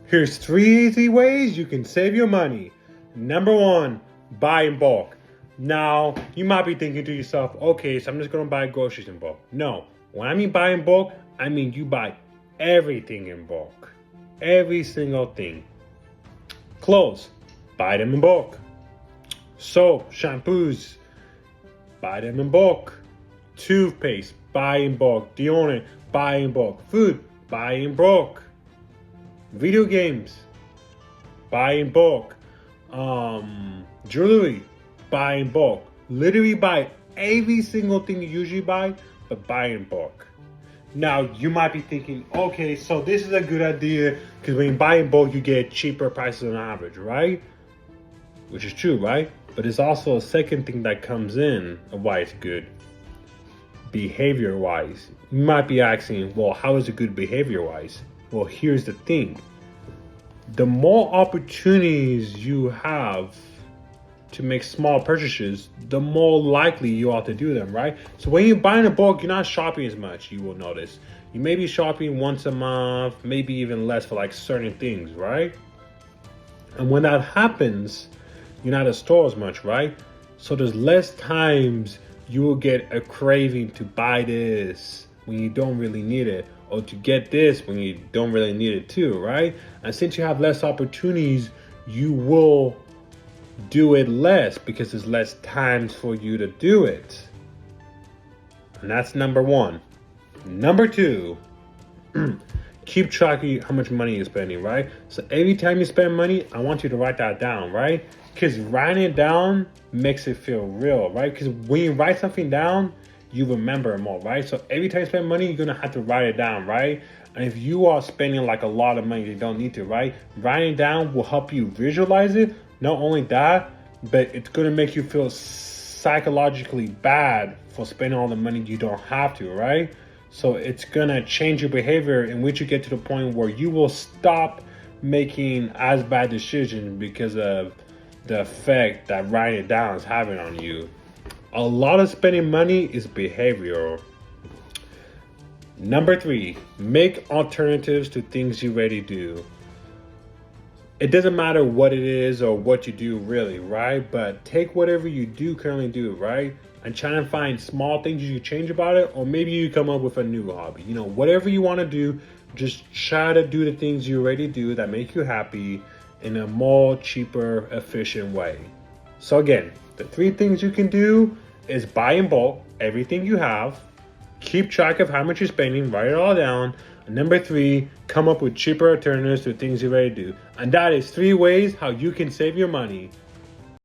Here's 3 easy ways you can save your money. Number 1, buy in bulk. Now, you might be thinking to yourself, okay, so I'm just going to buy groceries in bulk. No, when I mean buy in bulk, I mean you buy everything in bulk. Every single thing. Clothes, buy them in bulk. Soap, shampoos, buy them in bulk. Toothpaste, buy in bulk. Deodorant, buy in bulk. Food, buy in bulk. Video games, buy in bulk. Jewelry, buy in bulk. Literally buy every single thing you usually buy, but buy in bulk. Now, you might be thinking, okay, so this is a good idea because when you buy in bulk, you get cheaper prices on average, right? Which is true, right? But there's also a second thing that comes in of why it's good. Behavior-wise. You might be asking, well, how is it good behavior-wise? Well, here's the thing. The more opportunities you have to make small purchases, the more likely you are to do them, right? So when you buy in a bulk, you're not shopping as much, you will notice. You may be shopping once a month, maybe even less for like certain things, right? And when that happens, you're not at the store as much, right? So there's less times you will get a craving to buy this when you don't really need it, or to get this when you don't really need it too, right? And since you have less opportunities, you will do it less because there's less times for you to do it. And that's number 1. Number 2, keep track of how much money you're spending, right? So every time you spend money, I want you to write that down, right? Because writing it down makes it feel real, right? Because when you write something down, you remember it more, right? So every time you spend money, you're gonna have to write it down, right? And if you are spending like a lot of money you don't need to, right? Writing it down will help you visualize it. Not only that, but it's gonna make you feel psychologically bad for spending all the money you don't have to, right? So it's gonna change your behavior in which you get to the point where you will stop making as bad decisions because of the effect that writing it down is having on you. A lot of spending money is behavioral. Number 3, make alternatives to things you already do. It doesn't matter what it is or what you do really, right? But take whatever you do currently do, right? And try and find small things you can change about it, or maybe you come up with a new hobby. You know, whatever you want to do, just try to do the things you already do that make you happy in a more cheaper, efficient way. So again, the 3 things you can do is buy in bulk everything you have, keep track of how much you're spending, write it all down. And number 3, come up with cheaper alternatives to things you already do. And that is 3 ways how you can save your money.